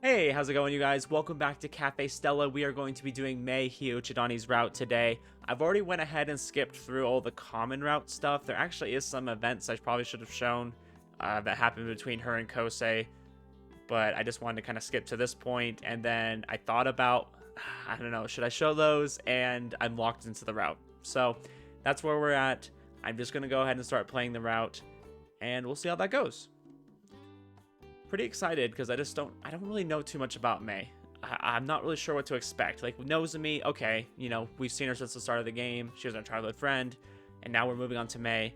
Hey, how's it going, you guys? Welcome back to Cafe Stella. We are going to be doing Mei Hiuchidani's route today. I've already went ahead and skipped through all the common route stuff. There actually is some events I probably should have shown that happened between her and Kosei, but I just wanted to kind of skip to this point, and then I thought about, I don't know, should I show those? And I'm locked into the route. So that's where we're at. I'm just going to go ahead and start playing the route, and we'll see how that goes. Pretty excited because I don't really know too much about Mei. I'm not really sure what to expect. Like with Nozomi, okay, you know, we've seen her since the start of the game. She was our childhood friend, and now we're moving on to Mei.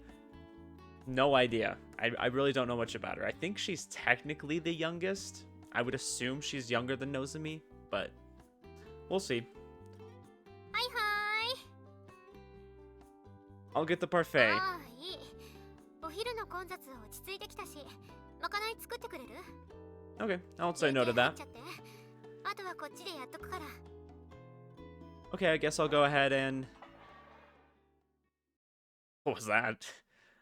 No idea. I really don't know much about her. I think she's technically the youngest. I would assume she's younger than Nozomi, but we'll see. Hi, hi. I'll get the parfait. Okay, I'll say no to that. Okay, I guess I'll go ahead and... What was that?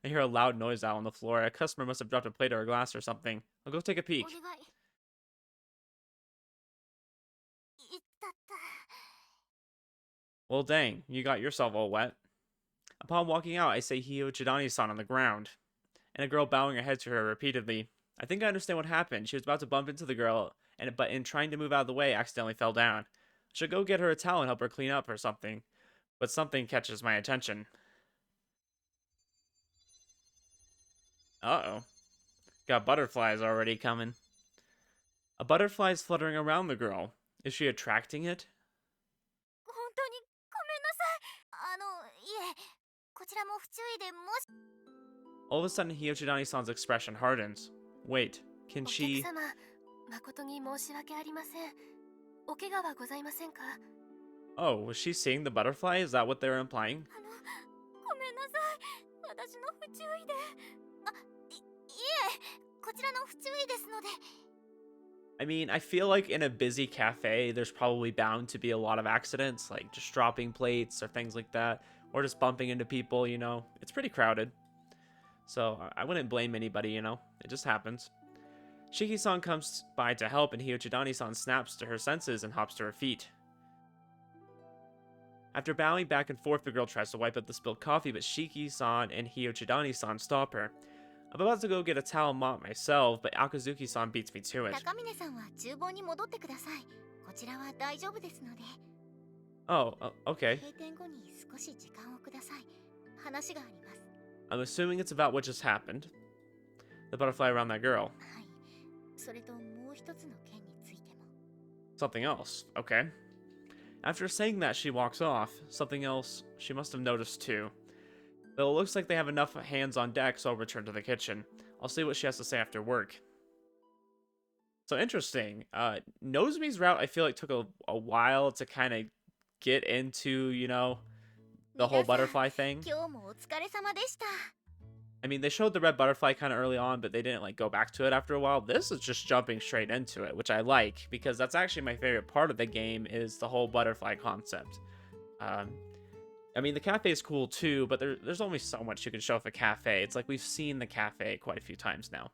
I hear a loud noise out on the floor. A customer must have dropped a plate or a glass or something. I'll go take a peek. Well, dang, you got yourself all wet. Upon walking out, I say Hiuchidani-san on the ground, and a girl bowing her head to her repeatedly. I think I understand what happened. She was about to bump into the girl, but in trying to move out of the way, accidentally fell down. I should go get her a towel and help her clean up or something. But something catches my attention. Uh-oh. Got butterflies already coming. A butterfly is fluttering around the girl. Is she attracting it? All of a sudden, Hiuchidani-san's expression hardens. Wait, can she... Oh, was she seeing the butterfly? Is that what they were implying? I mean, I feel like in a busy cafe, there's probably bound to be a lot of accidents, like just dropping plates or things like that, or just bumping into people, you know? It's pretty crowded. So I wouldn't blame anybody, you know? It just happens. Shiki-san comes by to help, and Hiuchidani-san snaps to her senses and hops to her feet. After bowing back and forth, the girl tries to wipe up the spilled coffee, but Shiki-san and Hiuchidani-san stop her. I'm about to go get a towel and mop myself, but Akazuki-san beats me to it. Oh, okay. I'm assuming it's about what just happened. The butterfly around that girl. Something else, okay. After saying that, she walks off. Something else she must have noticed too. Though it looks like they have enough hands on deck, so I'll return to the kitchen. I'll see what she has to say after work. So interesting. Nozomi's route, I feel like, took a while to kind of get into, you know, the whole butterfly thing. I mean, they showed the red butterfly kind of early on, but they didn't, like, go back to it after a while. This is just jumping straight into it, which I like, because that's actually my favorite part of the game, is the whole butterfly concept. I mean, the cafe is cool too, but there's only so much you can show off a cafe. It's like we've seen the cafe quite a few times now.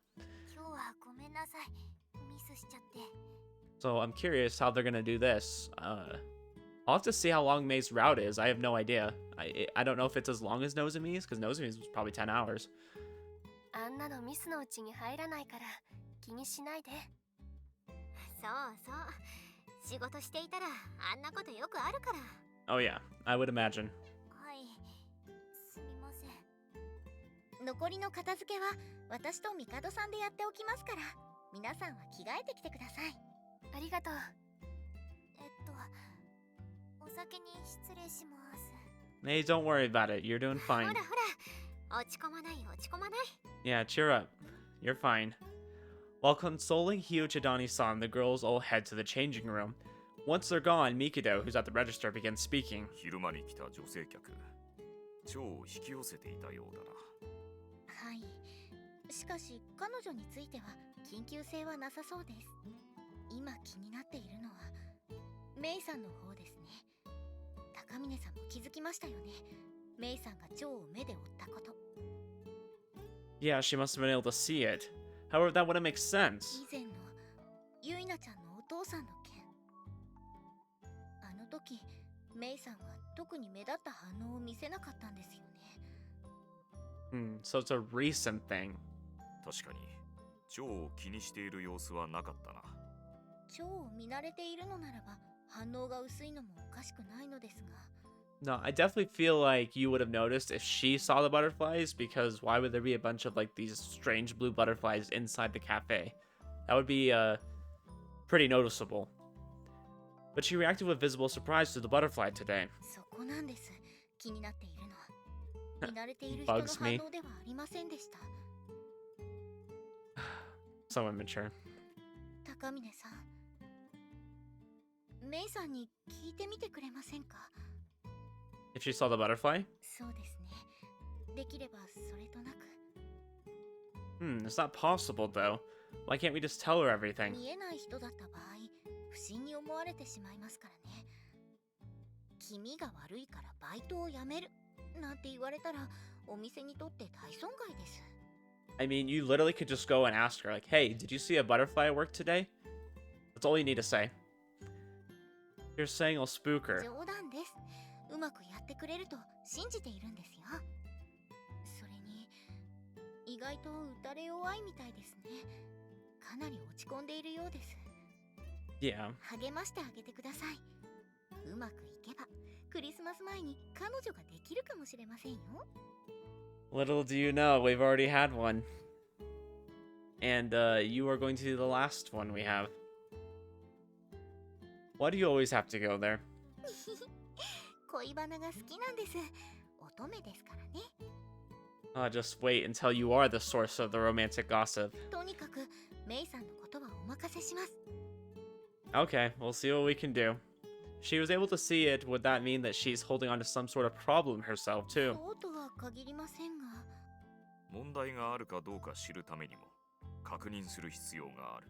So I'm curious how they're gonna do this. I'll have to see how long Mei's route is. I have no idea. I don't know if it's as long as Nozomi's, because Nozomi's was probably 10 hours. Oh yeah, I would imagine. Hey, don't worry about it. You're doing fine. Yeah, cheer up. You're fine. While consoling Hiuchidani-san, the girls all head to the changing room. Once they're gone, Mikado, who's at the register, begins speaking. Yeah, she must have been able to see it. However, that wouldn't make sense. 父さんの件。あの時メイさんは特に目立った反応を見せなかったんですよね。So it's a recent thing. 確かに蝶を気にしている様子はなかったな。蝶を見慣れているのならば反応が薄いのもおかしくないのですが。No, I definitely feel like you would have noticed if she saw the butterflies, because why would there be a bunch of like these strange blue butterflies inside the cafe? That would be pretty noticeable. But she reacted with visible surprise to the butterfly today. そこなんです。気になっているのは。見慣れている人の Bugs me. 反応ではありませんでした。So immature. 高峰さん、メイさんに聞いてみてくれませんか？ If she saw the butterfly? そうですね。できればそれとなく。It's not possible though. Why can't we just tell her everything? 見えない人だった場合、不審に思われてしまいますからね。気味が悪いからバイトを辞めるなんて言われたら、お店にとって大損害です。I mean, you literally could just go and ask her, like, hey, did you see a butterfly at work today? That's all you need to say. You're saying I'll spook her. 冗談です。うまくやってくれると信じているんですよ。それに、意外と打たれ弱いみたいですね。かなり落ち込んでいるようです。Yeah. 励ましてあげてください。うまくいけば、クリスマス前に彼女ができるかもしれませんよ。Little do you know, we've already had one. And you are going to do the last one we have. Why do you always have to go there? 恋バナが好きなんです。乙女ですからね。Just wait until you are the source of the romantic gossip. とにかく、メイさんのことはお任せします。Okay, we'll see what we can do. She was able to see it. Would that mean that she's holding on to some sort of problem herself, too? そうとは限りませんが。問題があるかどうか知るためにも確認する必要がある。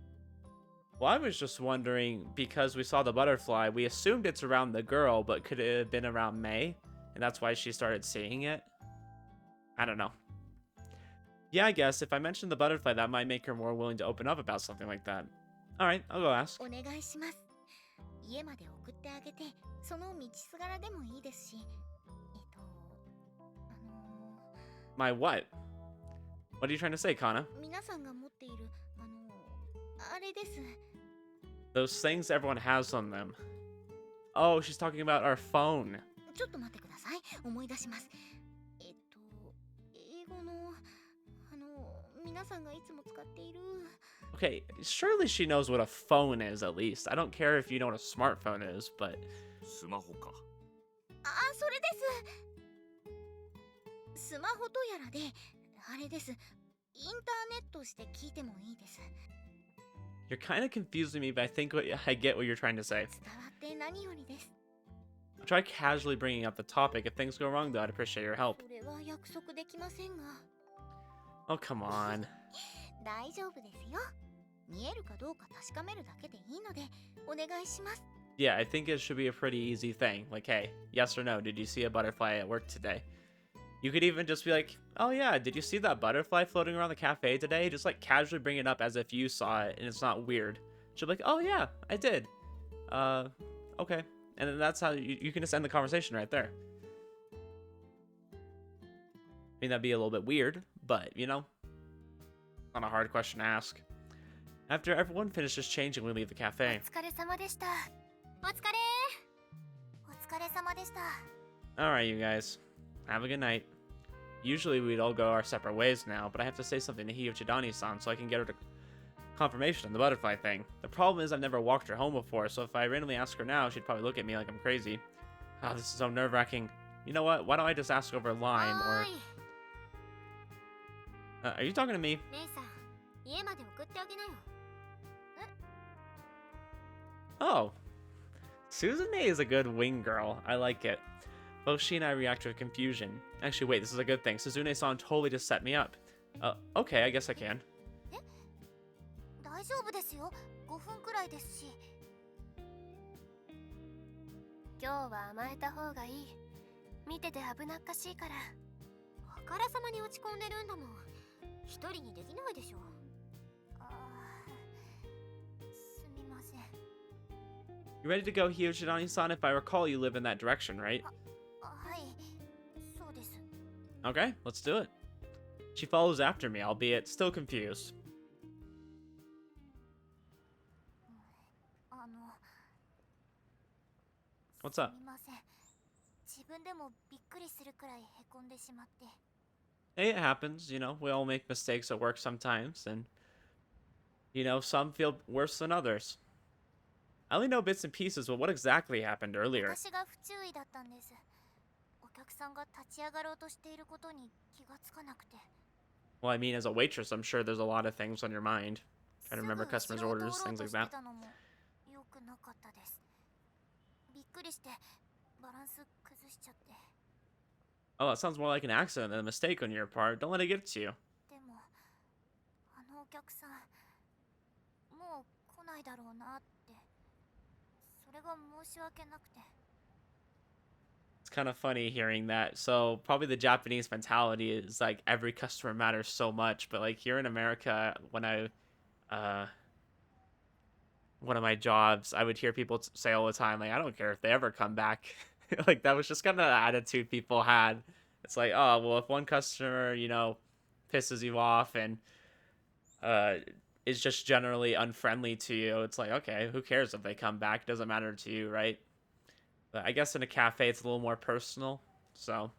Well, I was just wondering, because we saw the butterfly, we assumed it's around the girl, but could it have been around Mei? And that's why she started seeing it? I don't know. Yeah, I guess if I mentioned the butterfly, that might make her more willing to open up about something like that. Alright, I'll go ask. お願いします。家まで送ってあげて、その道すがらでもいいですし。My what? What are you trying to say, Kana? 皆さんが持っている、あれです。Those things everyone has on them. Oh, she's talking about our phone. ちょっと待ってください。思い出します。英語の、皆さんがいつも使っている。Okay, surely she knows what a phone is at least. I don't care if you know what a smartphone is, but... スマホか。それです。スマホとやらで、あれです。インターネットして聞いてもいいです。You're kind of confusing me, but I think I get what you're trying to say. 伝わって何よりです。I'll try casually bringing up the topic. If things go wrong, though, I'd appreciate your help. それは約束できませんが。Oh, come on. 大丈夫ですよ。見えるかどうか確かめるだけでいいので、お願いします。Yeah, I think it should be a pretty easy thing. Like, hey, yes or no, did you see a butterfly at work today? You could even just be like, oh yeah, did you see that butterfly floating around the cafe today? Just like casually bring it up as if you saw it and it's not weird. She'll be like, oh yeah, I did. Okay. And then that's how you can just end the conversation right there. I mean, that'd be a little bit weird, but you know, not a hard question to ask. After everyone finishes changing, we leave the cafe. お疲れ様でした。お疲れ。お疲れ様でした。Alright, you guys. Have a good night. Usually we'd all go our separate ways now, but I have to say something to Hiuchidani-san so I can get her to confirmation on the butterfly thing. The problem is I've never walked her home before, so if I randomly ask her now, she'd probably look at me like I'm crazy. Oh, this is so nerve-wracking. You know what? Why don't I just ask over Lime or... are you talking to me? 姉さん、家まで送ってあげなよ。Oh. Suzune is a good wing girl. I like it. Both she and I react with confusion. Actually, wait, this is a good thing. Suzune-san totally just set me up. Okay, I guess I can. 大丈夫ですよ。5分くらいですし。今日は甘えた方がいい。見てて危なっかしいから。あからさまに落ち込んでるんだもん。一人にできないでしょ。すみません。You ready to go, Hiuchidani-san? If I recall, you live in that direction, right? はい、そうです。 Okay, let's do it. She follows after me, albeit still confused. あの、 What's す up? みません。自分でもびっくりするくらいへこんでしまって。 Hey, it happens, you know, we all make mistakes at work sometimes, and, you know, some feel worse than others. I only know bits and pieces, but what exactly happened earlier? 私が不注意だったんです。お客さんが立ち上がろうとしていることに気がつかなくて。 Well, I mean, as a waitress, I'm sure there's a lot of things on your mind. Trying to remember す customers' ぐ後ろを通 orders, ろう things と like して that. たのも良くなかったです。びっくりしてバランス崩しちゃって。 Oh, that sounds more like an accident than a mistake on your part. Don't let it get to you. でもあのお客さんもう来ないだろうなって、それが申し訳なくて。 It's kind of funny hearing that. So probably the Japanese mentality is like every customer matters so much, but like here in America, when one of my jobs, I would hear people say all the time, like, I don't care if they ever come back. Like that was just kind of the attitude people had. It's like, oh well, if one customer, you know, pisses you off and uh is just generally unfriendly to you, it's like, okay, who cares if they come back? It doesn't matter to you, right? But I guess in a cafe it's a little more personal. So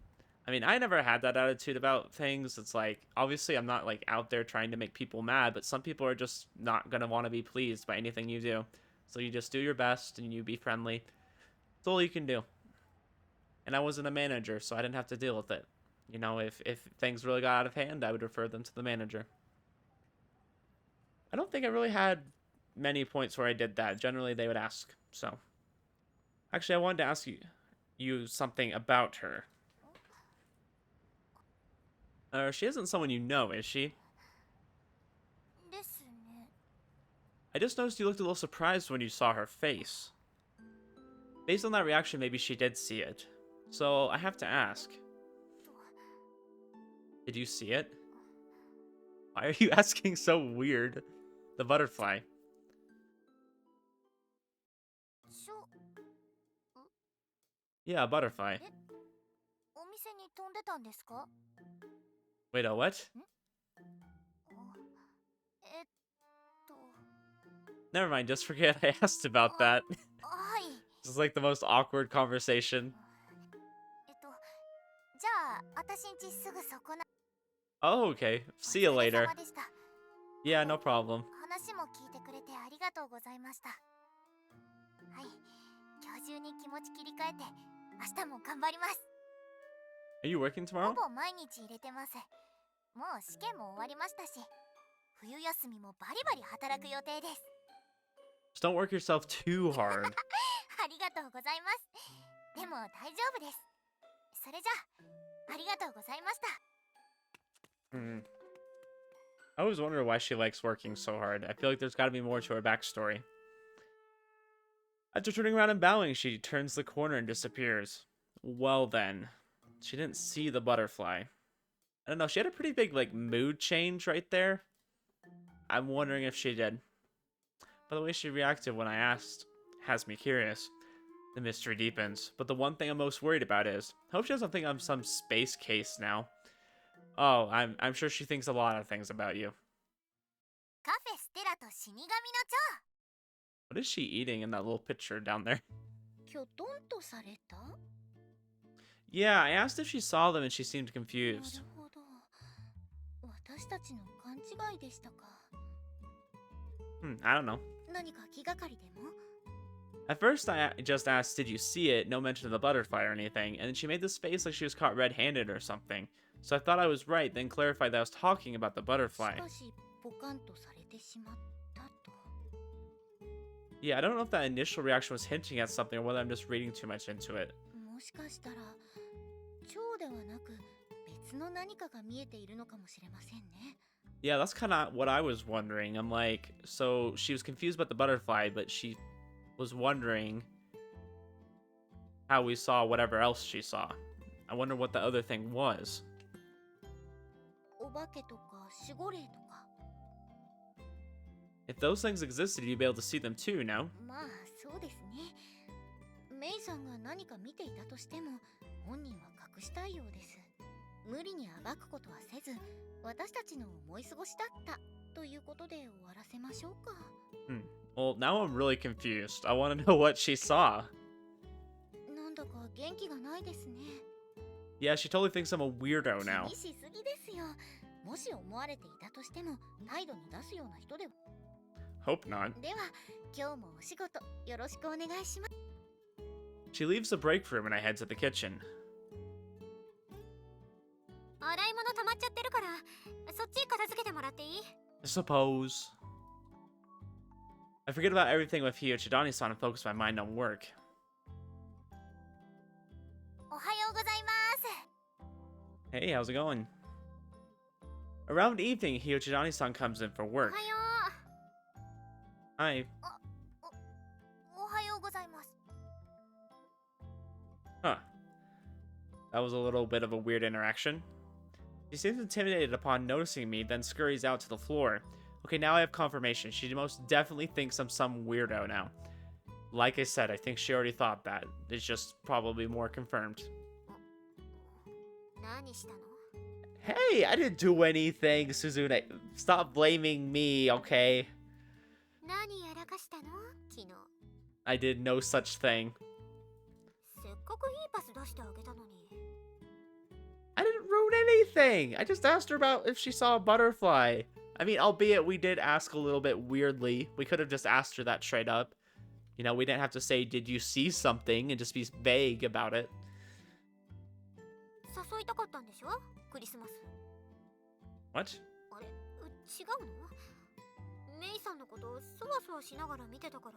I mean, I never had that attitude about things. It's like, obviously I'm not like out there trying to make people mad, but some people are just not gonna want to be pleased by anything you do. So you just do your best and you be friendly. That's all you can do. And I wasn't a manager, so I didn't have to deal with it. You know, if things really got out of hand, I would refer them to the manager. I don't think I really had many points where I did that. Generally, they would ask. So, actually, I wanted to ask you something about her. She isn't someone you know, is she? ですね。 I just noticed you looked a little surprised when you saw her face. Based on that reaction, maybe she did see it. So, I have to ask. Did you see it? Why are you asking so weird? The butterfly. しょ、 Yeah, a butterfly. お店に飛んでたんですか？ Wait, a what? えっと、 Never mind, just forget I asked about that. はい。 This is like the most awkward conversation. じゃあ私んちすぐそこな。 Oh, okay. See you お疲れ later. 様でした。 Yeah, no problem. 話も聞いてくれてありがとうございました。はい、今日中に気持ち切り替えて明日も頑張ります。 Are you working ほ tomorrow? ぼ毎日入れてます。もう試験も終わりましたし、冬休みもバリバリ働く予定です。 Just don't work yourself too hard. ありがとうございます。でも大丈夫です。それじゃあ、ありがとうございました。 I always wonder why she likes working so hard. I feel like there's got to be more to her backstory. After turning around and bowing, she turns the corner and disappears. Well then, she didn't see the butterfly. I don't know, she had a pretty big like mood change right there. I'm wondering if she did. But the way she reacted when I asked has me curious. The mystery deepens, but the one thing I'm most worried about is, I hope she doesn't think I'm some space case now. Oh, I'm sure she thinks a lot of things about you. カフェステラと死神の What is she eating in that little picture down there? 蝶。きょとんとされた？ Yeah, I asked if she saw them and she seemed な confused. るほど。私たちの勘違いでしたか。 I don't know. 何か気がかりでも？ At first, I just asked, did you see it? No mention of the butterfly or anything. And then she made this face like she was caught red-handed or something. So I thought I was right, then clarified that I was talking about the し butterfly. かしポカンとされてしまったと。 Yeah, I don't know if that initial reaction was hinting at something or whether I'm just reading too much into it. もしかしたら蝶ではなく別の何かが見えているのかもしれませんね。 Yeah, that's kind of what I was wondering. I'm like, so she was confused about the butterfly, but she was wondering how we saw whatever else she saw. I wonder what the other thing was. お化けとか守護霊とか。 If those things existed, you'd be able to see them too, no? まあそうですね。メイさんが何か見ていたとしても本人は隠したいようです。無理に暴くことはせず、私たちの思い過ごしだったということで終わらせましょうか。Well, now I'm really confused. I want to know what she saw. なんだか元気がないですね。Yeah, she totally thinks I'm a weirdo 気 now. にしすぎですよ。もし思われていたとしても態度に出すような人では。 Hope not. では今日もお仕事よろしくお願いします。 She leaves the break room and I head to the kitchen. 洗い物溜まっちゃってるからそっち片付けてもらっていい？ I suppose. I forget about everything with Hiuchidani-san and focus my mind on work. おはようございます。 Hey, how's it going? Around evening, Hiuchidani-san comes in for お work. はよ Hi. う。おはようございます。 Huh. That was a little bit of a weird interaction. She seems intimidated upon noticing me, then scurries out to the floor. Okay, now I have confirmation. She most definitely thinks I'm some weirdo now. Like I said, I think she already thought that. It's just probably more confirmed. 何したの？ Hey, I didn't do anything, Suzune. Stop blaming me, okay? 何やらかしたの？昨日。 I did no such thing. せっかくいいパス出してあげたのに。 I didn't ruin anything. I just asked her about if she saw a butterfly. I mean, albeit we did ask a little bit weirdly. We could have just asked her that straight up. You know, we didn't have to say, did you see something? And just be vague about it. 誘いたかったんでしょ？クリスマス。 What? あれ、違うの？メイさんのことそわそわしながら見てたか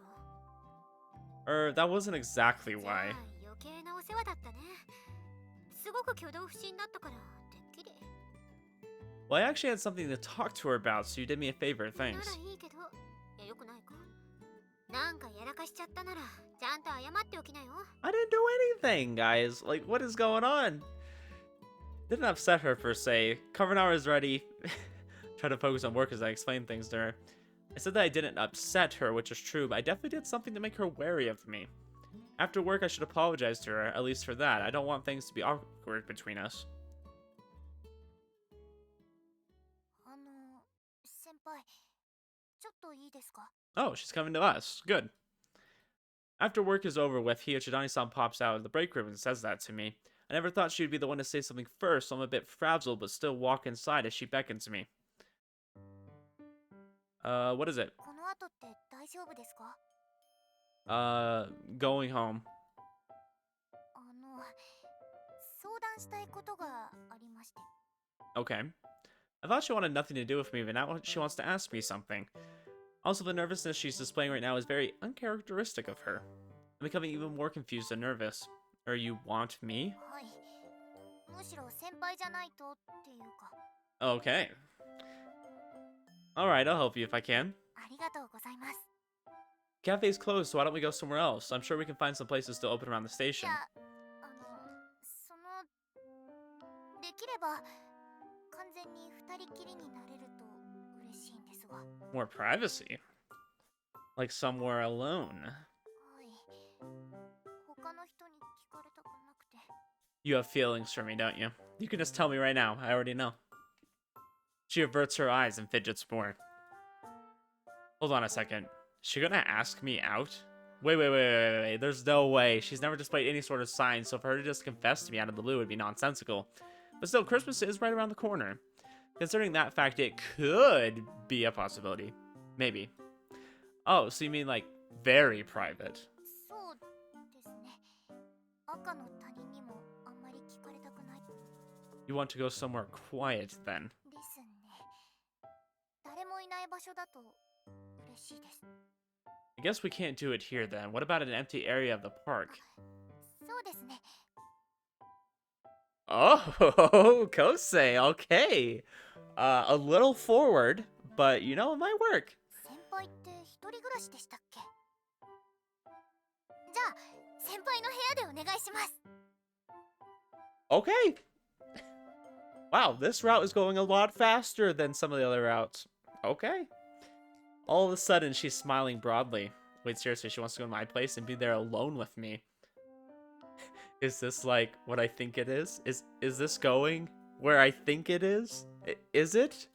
ら。 That wasn't exactly じゃあ why. 余計なお世話だったね。すごく挙動不審だったからてっきり。 Well, I actually had something to talk to her about, so you did me a favor, なら thanks. いいけど、いやよくないか。なんかやらかしちゃったならちゃんと謝っておきなよ。 I didn't do anything, guys. Like, what is going on? Didn't upset her per se. Cover hour is ready. Try to focus on work as I explained things to her. I said that I didn't upset her, which is true, but I definitely did something to make her wary of me. After work, I should apologize to her, at least for that. I don't want things to be awkward between us. 先輩、ちょっといいですか？ Oh, she's coming to us. Good. After work is over with, Hiuchidani-san pops out of the break room and says that to me. I never thought she would be the one to say something first, so I'm a bit frazzled, but still walk inside as she beckons me. What is it? この後って大丈夫ですか？ Going home. 相談したいことがありまして。 Okay. I thought she wanted nothing to do with me, but now she wants to ask me something. Also, the nervousness she's displaying right now is very uncharacteristic of her. I'm becoming even more confused and nervous. Or you want me? はい。むしろ先輩じゃないとっていうか。 Okay. Alright, I'll help you if I can. ありがとうございます。 Cafe's closed, so why don't we go somewhere else? I'm sure we can find some places still open around the い station. や、できれば完全に二人きりになれると嬉しいんですが。 More privacy? Like somewhere alone? はい。他の人に聞かれたくなくて。 You have feelings for me, don't you? You can just tell me right now. I already know. She averts her eyes and fidgets more. Hold on a second. Is she gonna ask me out? Wait. There's no way. She's never displayed any sort of sign, so for her to just confess to me out of the blue would be nonsensical. But still, Christmas is right around the corner. Considering that fact, it could be a possibility. Maybe. Oh, so you mean like very private? そうですね。赤の他人にもあんまり聞かれたくない。 You want to go somewhere quiet then? ですね。誰もいない場所だと嬉しいです。 I guess we can't do it here then. What about an empty area of the park? そうですね。 Oh, Kosei, okay. A little forward, but you know, it might work. 先輩って一人暮らしでしたっけ？じゃあ先輩の部屋でお願いします。 Okay. Wow, this route is going a lot faster than some of the other routes. Okay. All of a sudden, she's smiling broadly. Wait, seriously, she wants to go to my place and be there alone with me. Is this like what I think it is? Is this going where I think it is? Is it?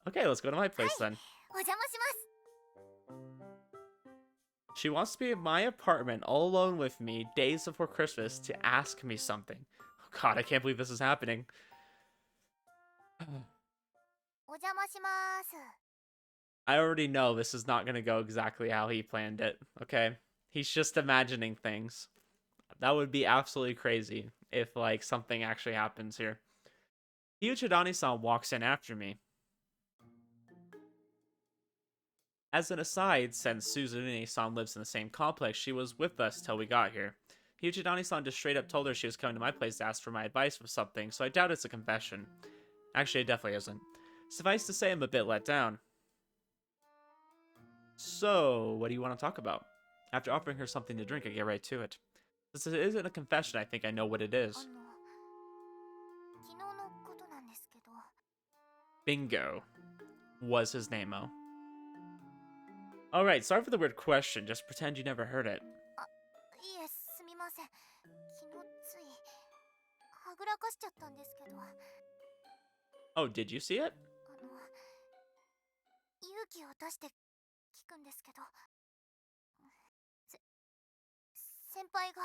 Okay, let's go to my place then. お邪魔します。 She wants to be in my apartment all alone with me days before Christmas to ask me something. Oh god, I can't believe this is happening. お邪魔します。 I already know this is not going to go exactly how he planned it, okay? He's just imagining things. That would be absolutely crazy if, like, something actually happens here. Hiuchidani-san walks in after me. As an aside, since Suzune-san lives in the same complex, she was with us till we got here. Hiuchidani-san just straight up told her she was coming to my place to ask for my advice with something, so I doubt it's a confession. Actually, it definitely isn't. Suffice to say, I'm a bit let down. So, what do you want to talk about? After offering her something to drink, I get right to it. Since it isn't a confession, I think I know what it あ is. の、昨日のことなんですけど。 Bingo was his name-o. Alright, sorry for the weird question. Just pretend you never heard it. いえ、すみません。昨日ついはぐらかしちゃったんですけど。 Oh, did you see it? 勇気を出して聞くんですけど。先輩が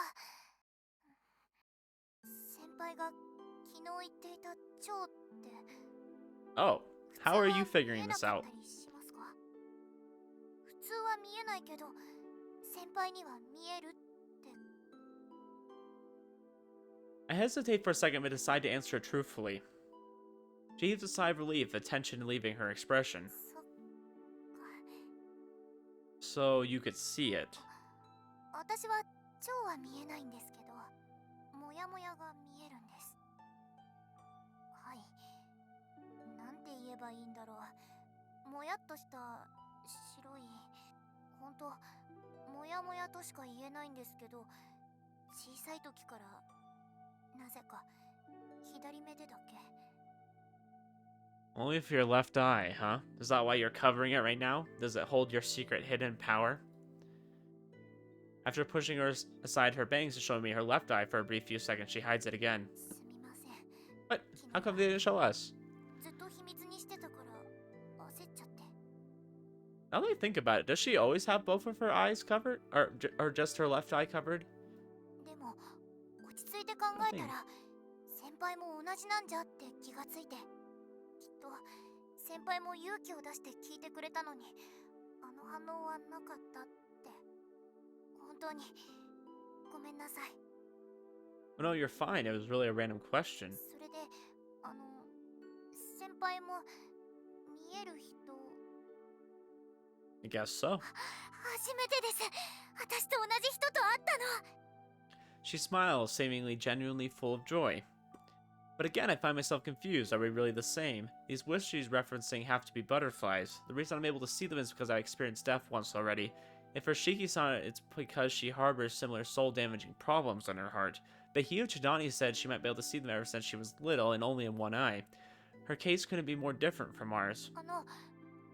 昨日言っていた蝶って。 Oh, how are you figuring this out? 普通は見えないけど、先輩には見えるって。 I hesitate for a second but decide to answer it truthfully. She heaves a sigh of relief, the tension leaving her expression. そっか。 So you could see it. 私は蝶は見えないんですけど、もやもやが見えるんです。はい。なんて言えばいいんだろう。もやっとした白い。ほんと、もやもやとしか言えないんですけど、小さい時からなぜか左目でだけ。 Only for your left eye, huh? Is that why you're covering it right now? Does it hold your secret hidden power? After pushing her aside her bangs to show me her left eye for a brief few seconds, she hides it again. すみません。 What? How come they didn't show us? ずっと秘密にしてたから焦っちゃって。 Now that I think about it, does she always have both of her eyes covered? Or just her left eye covered? でも落ち着いて考えたら先輩も同じなんじゃって気がついて、きっと先輩も勇気を出して聞いてくれたのにあの反応はなかったって。本当にごめんなさい。 Oh no, you're fine. It was really a random question. それで先輩も見える人。 I guess so. 初めてです。私と同じ人と会ったの。 She smiles, seemingly genuinely full of joy. But again, I find myself confused. Are we really the same? These wisps she's referencing have to be butterflies. The reason I'm able to see them is because I experienced death once already. If for Shiki-san, it's because she harbors similar soul-damaging problems in her heart. But Hiuchidani said she might be able to see them ever since she was little and only in one eye. Her case couldn't be more different from ours.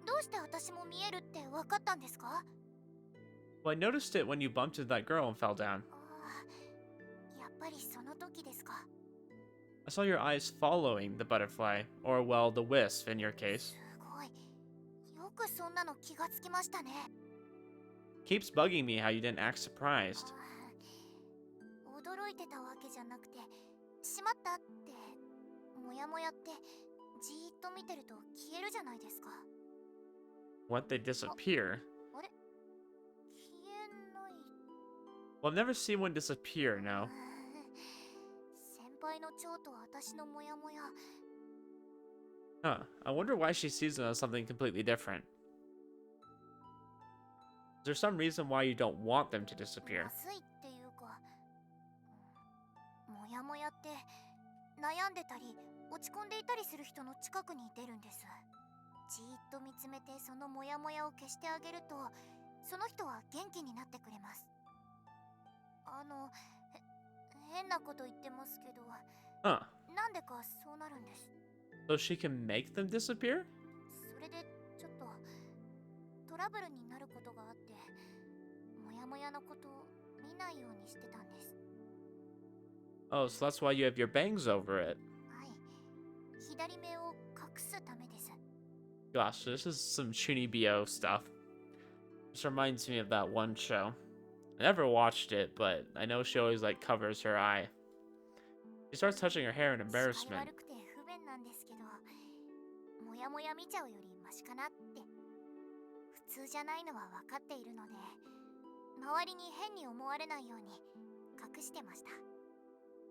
どうして私も見えるって分かったんですか？ Well, I noticed it when you bumped into that girl and fell down. やっぱりその時ですか。 I saw your eyes following the butterfly, or well, the wisp in your case. すごい。よくそんなの気がつきましたね。 Keeps bugging me how you didn't act surprised. 驚いてたわけじゃなくて、しまったってもやもやってじーっと見てると消えるじゃないですか。 What, they disappear? あれ？消えない。 Well, I've never seen one disappear, no. 先輩の蝶と私のモヤモヤ。 Huh, I wonder why she sees them as something completely different. Is there some reason why you don't want them to disappear? まずいっていうか、モヤモヤって悩んでたり落ち込んでいたりする人の近くに出るんです。じーっと見つめてそのモヤモヤを消してあげると、その人は元気になってくれます。変なこと言ってますけど、 Huh. なんでかそうなるんです。 So she can make them disappear? それでちょっとトラブルになることがあって、モヤモヤのことを見ないようにしてたんです。Oh, so that's why you have your bangs over it. はい。左目を隠すためです。 Gosh, this is some Chunibyo stuff. This reminds me of that one show. I never watched it, but I know she always like covers her eye. She starts touching her hair in 視界 embarrassment. 悪くて不便なんですけど、もやもや見ちゃうよりマシかなって。普通じゃないのは分かっているので、周りに変に思われないように隠してました。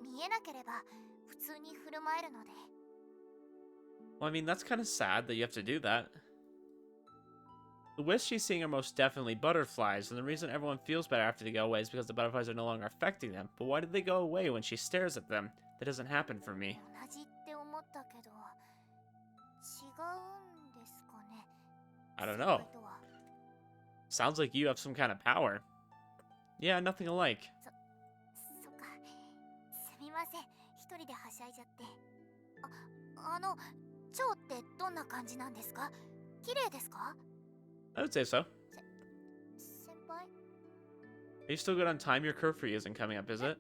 見えなければ普通に振る舞えるので。 Well, I mean, that's kind of sad that you have to do that. The wisps she's seeing are most definitely butterflies, and the reason everyone feels better after they go away is because the butterflies are no longer affecting them. But why did they go away when she stares at them? That doesn't happen for me. 同じって思ったけど、違うんですかね。 I don't know. 世界とは。 Sounds like you have some kind of power. Yeah, nothing alike. そっか。すみません。一人ではしゃいじゃって。蝶ってどんな感じなんですか？綺麗ですか？ I would say so. 先輩？ Are you still good on time? Your curfew isn't coming up, is it?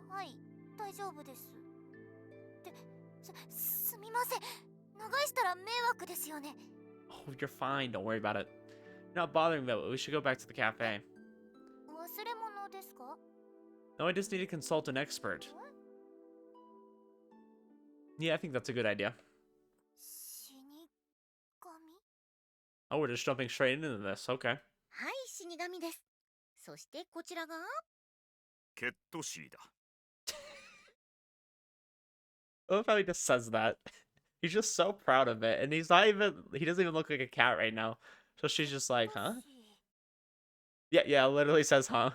はい、大丈夫です。すみません。長居したら迷惑ですよね。 Oh, you're fine. Don't worry about it. You're not bothering me, but we should go back to the cafe. 忘れ物ですか？ No, I just need to consult an expert. Yeah, I think that's a good idea. 死神？ Oh, we're just jumping straight into this. Okay. はい、死神です。そしてこちらがケットシーだ。I love how he just says that. He's just so proud of it, and he doesn't even look like a cat right now. So she's just like, huh? Yeah, literally says, huh?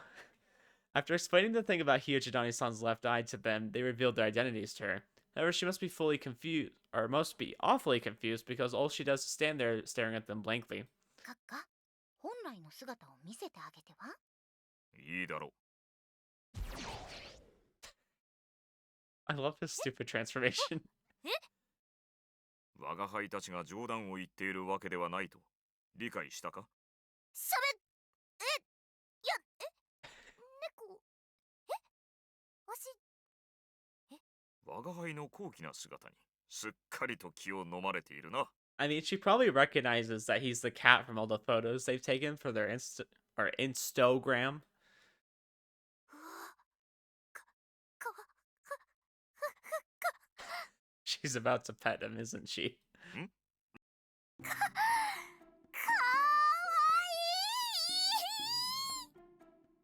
After explaining the thing about Hiuchidani-san's left eye to them, they revealed their identities to her. However, she must be fully confused, or must be awfully confused, because all she does is stand there staring at them blankly. 閣下、本来の姿を見せてあげては？いいだろ I love his stupid transformation. う。我が輩たちが冗談を言っているわけではないと理解したか？猫？わし？我が輩の高貴な姿にすっかりと気を飲まれているな。I mean, she probably recognizes that he's the cat from all the photos they've taken for their Instagram. か She's about to pet him, isn't she? わ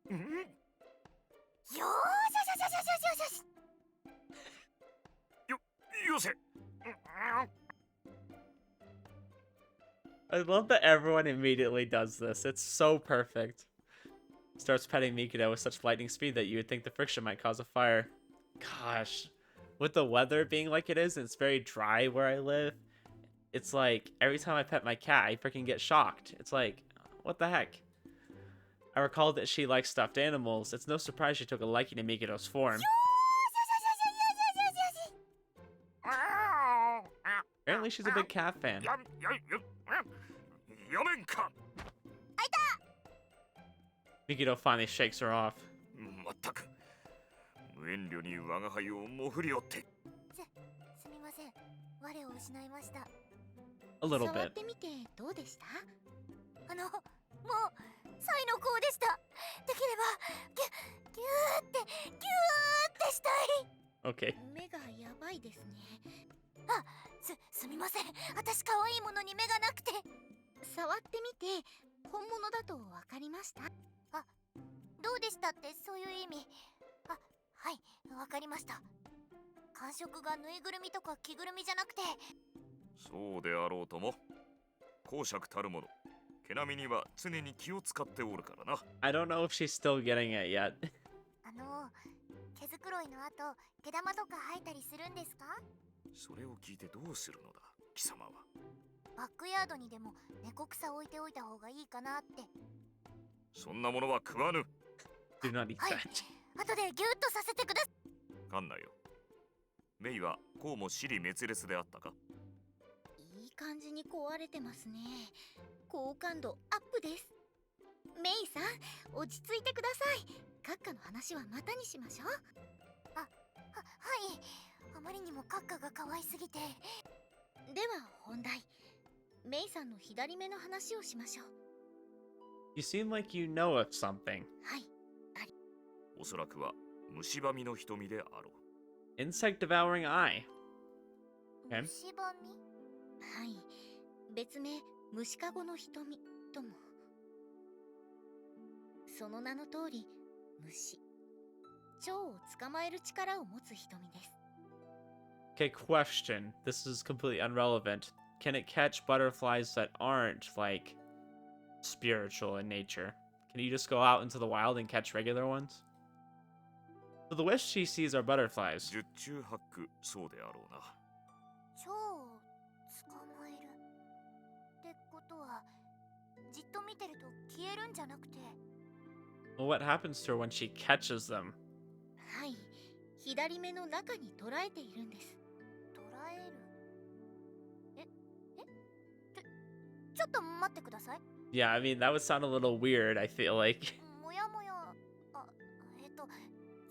いい。ん？よーしよし。よせ。 I love that everyone immediately does this. It's so perfect. Starts petting Mikado with such lightning speed that you would think the friction might cause a fire. Gosh. With the weather being like it is, and it's very dry where I live, it's like every time I pet my cat, I freaking get shocked. It's like, what the heck? I recall that she likes stuffed animals. It's no surprise she took a liking to Mikado's form. Apparently she's a big cat fan. やめんか。 Mikado finally shakes her off. まったく無遠慮に我が輩をもふりおって。すみません。我を失いました。 A little 触 bit. ってみてどうでした？もう才の子でした。できればギューってしたい。 Okay. 目がやばいですね。すみません。私可愛いものに目がなくて。触ってみて本物だとわかりました？どうでしたってそういう意味。はい、わかりました。感触がぬいぐるみとか着ぐるみじゃなくて。そうであろうとも公爵たるもの毛並みには常に気を使っておるからな。 I don't know if she's still getting it yet. 毛づくろいの後毛玉とか生えたりするんですか？それを聞いてどうするのだ貴様は。バックヤードにでも猫草置いておいた方がいいかなって。そんなものは食わぬ。 Do not eat はい that. 後でギュッとさせてください。かんなよ。メイはこうも尻滅裂であったか？いい感じに壊れてますね。好感度アップです。メイさん、落ち着いてください。閣下の話はまたにしましょう。はい。あまりにも閣下が可愛すぎて。では本題、メイさんの左目の話をしましょう。 You seem like you know of something. はい。おそらくは蝕みの瞳であろう。 Insect devouring eye. Okay. 虫歯み。はい。別名、虫かごの瞳とも。その名の通り、虫。蝶を捕まえる力を持つ瞳です。Okay, question. This is completely irrelevant. Can it catch butterflies that aren't, like, spiritual in nature? Can you just go out into the wild and catch regular ones? So the wish she sees are butterflies. 十中八九そうであろうな。蝶を捕まえるってことは、じっと見てると消えるんじゃなくて。 Well, what happens to her when she catches them? はい。左目の中に捉えているんです。捉える。ちょっと待ってください。 Yeah, I mean, that would sound a little weird, I feel like. もやもや。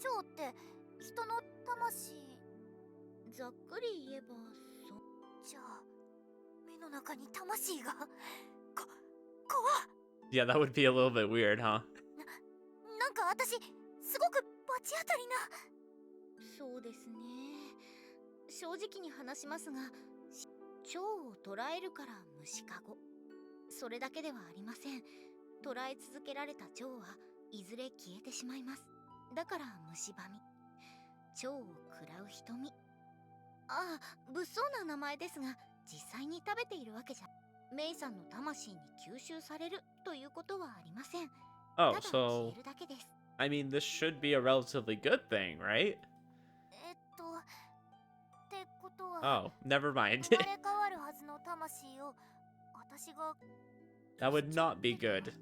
蝶って人の魂。ざっくり言えば、じゃあ目の中に魂が。怖っ。 Yeah, that would be a little bit weird, huh? なんか私すごく罰当たりな。そうですね。正直に話しますが、蝶を捕らえるから虫かご。それだけではありません。捕らえ続けられた蝶はいずれ消えてしまいます。だから虫歯み。蝶を食らう瞳。ああ、物騒な名前ですが、実際に食べているわけじゃ。メイさんの魂に吸収されるということはありません。 Oh, ただ消 so, えるだけです。 I mean, this should be a relatively good thing, right? ってことは、 Oh, never 生 mind. まれ変わるはずの魂を私が。 That would not be good.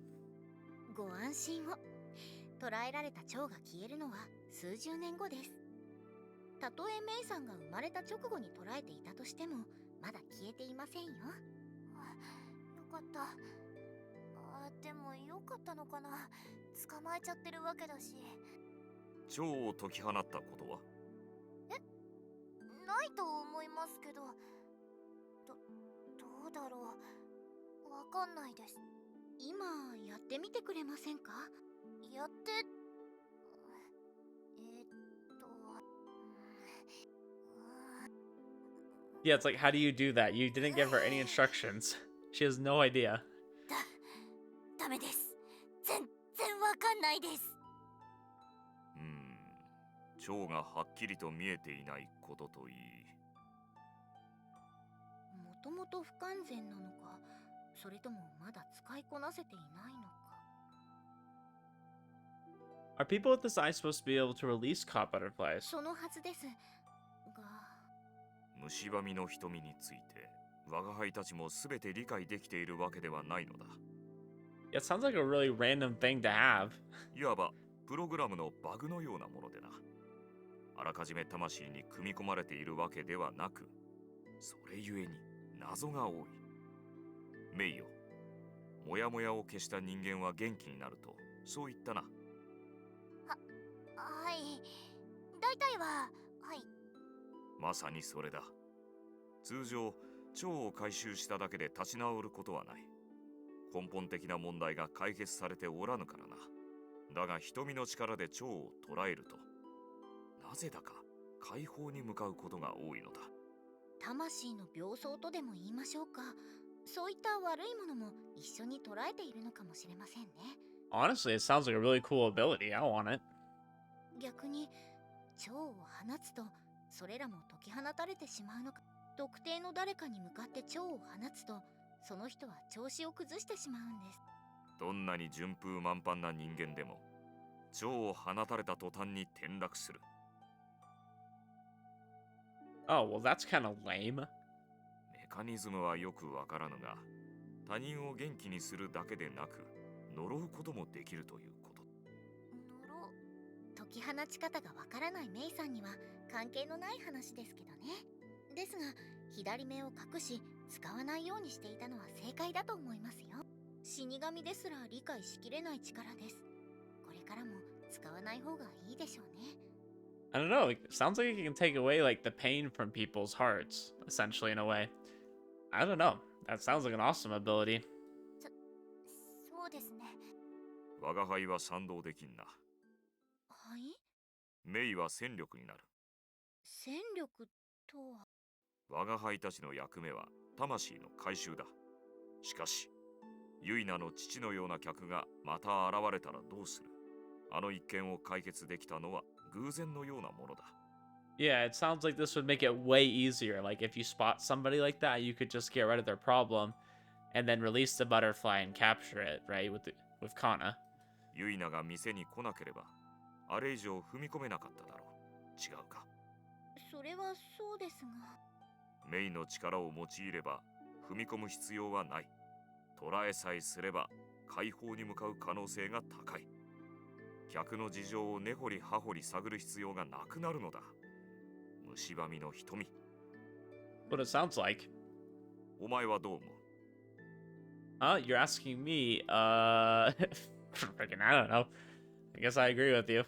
ご安心を。捕らえられた蝶が消えるのは数十年後です。たとえメイさんが生まれた直後に捕らえていたとしても、まだ消えていませんよ。よかった。でもよかったのかな。捕まえちゃってるわけだし。蝶を解き放ったことは？ないと思いますけど。どうだろう。わかんないです。今やってみてくれませんか？やって。Yeah, it's like, how do you do that? You didn't give her any instructions. She has no idea. ダメです。全然わかんないです。蝶がはっきりと見えていないことといい。もともと不完全なのか、それともまだ使いこなせていないのか。 Are people with this eye supposed to be able to release caught butterflies? そのはずですが。蝕みの瞳について我が輩たちも全て理解できているわけではないのだ。 Yeah, it sounds like a really random thing to have. いわばプログラムのバグのようなものでな。あらかじめ魂に組み込まれているわけではなく、それゆえに謎が多い。メイよ、モヤモヤを消した人間は元気になると、そう言ったな。はい。大体は、はい。まさにそれだ。通常、蝶を回収しただけで立ち直ることはない。根本的な問題が解決されておらぬからな。だが瞳の力で蝶を捕らえると、なぜだか解放に向かうことが多いのだ。魂の病巣とでも言いましょうか。そういった悪いものも一緒に捉えているのかもしれませんね。 Honestly, it sounds like a really cool ability. I want it. 逆に蝶を放つとそれらも解き放たれてしまうのか。特定の誰かに向かって蝶を放つとその人は調子を崩してしまうんです。どんなに順風満帆な人間でも蝶を放たれた途端に転落する。 Oh, well, that's kind of lame. メカニズムはよくわからぬが、他人を元気にするだけでなく呪うこともできるということ。解き放ち方がわからないメイさんには関係のない話ですけどね。ですが左目を隠し使わないようにしていたのは正解だと思いますよ。死神ですら理解しきれない力です。これからも使わない方がいいでしょうね。I don't know. It sounds like it can take away like the pain from people's hearts, essentially in a way. I don't know. That sounds like an awesome ability. そうですね。我が輩は賛同できんな。はい？メイは戦力になる。戦力とは。我が輩たちの役目は魂の回収だ。しかし、ユイナの父のような客がまた現れたらどうする？あの一件を解決できたのは偶然のようなものだ。Yeah, it sounds like this would make it way easier. Like if you spot somebody like that, you could just get rid of their problem and then release the butterfly and capture it, right? With Kana. ユイナが店に来なければ、あれ以上踏み込めなかっただろう。違うか。それはそうですが。メイの力を用いれば踏み込む必要はない。捕らえさえすれば解放に向かう可能性が高い。客の事情を根掘り葉掘り探る必要がなくなるのだ。蝕みの瞳。What it sounds like. お前はどう思う？ You're asking me, freaking, I don't know. I guess I agree with you.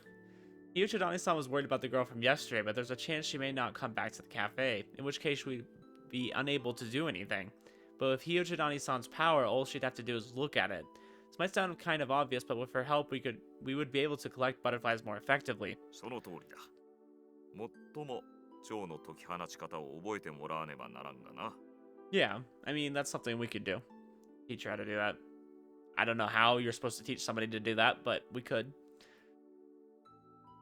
Hiuchidani-san was worried about the girl from yesterday, but there's a chance she may not come back to the cafe, in which case we'd be unable to do anything. But with Hiuchidani-san's power, all she'd have to do is look at it. This might sound kind of obvious, but with her help, we would be able to collect butterflies more effectively. その通りだ。もっとも蝶の解き放ち方を覚えてもらわねばならんがな。Yeah, I mean, that's something we could do. Teach her how to do that. I don't know how you're supposed to teach somebody to do that, but we could.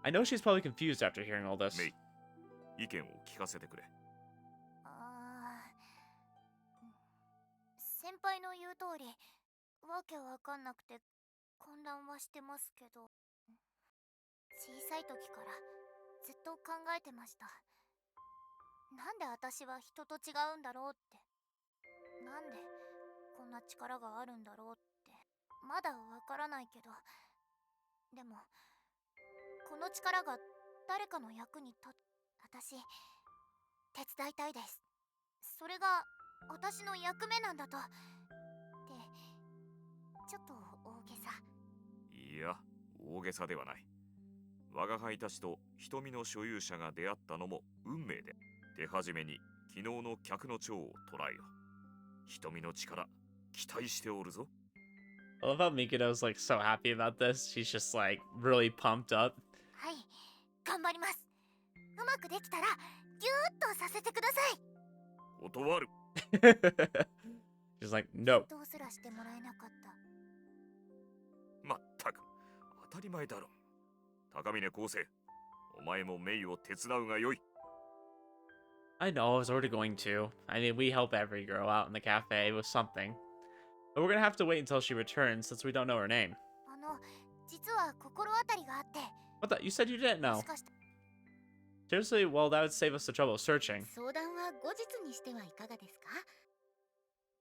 I know she's probably confused after hearing all this. メイ、意見を聞かせてくれ。先輩の言う通り、わけわかんなくて混乱はしてますけど、小さい時からずっと考えてました。なんで私は人と違うんだろうって。なんでこんな力があるんだろうって。まだわからないけど、でもこの力が誰かの役に私手伝いたいです。それが私の役目なんだと。ってちょっと大げさ。いや、大げさではない。我が輩たちと瞳の所有者が出会ったのも運命で、手始めに昨日の客の蝶を捕らえよ。瞳の力期待しておるぞ。I love how Mikoto's like so happy about this. She's just like really pumped up. はい、頑張ります。うまくできたらギューッとさせてください。断る。She's like, no. どうすらしてもらえなかった。まったく当たり前だろ。高峰昴生、お前もメイを手伝うがよい。I know, I was already going to. I mean, we help every girl out in the cafe with something. But we're gonna have to wait until she returns since we don't know her name. 実は心当たりがあって。What the? You said you didn't know. もしかして Seriously? Well, that would save us the trouble of searching. 相談は後日にしてはいかがですか？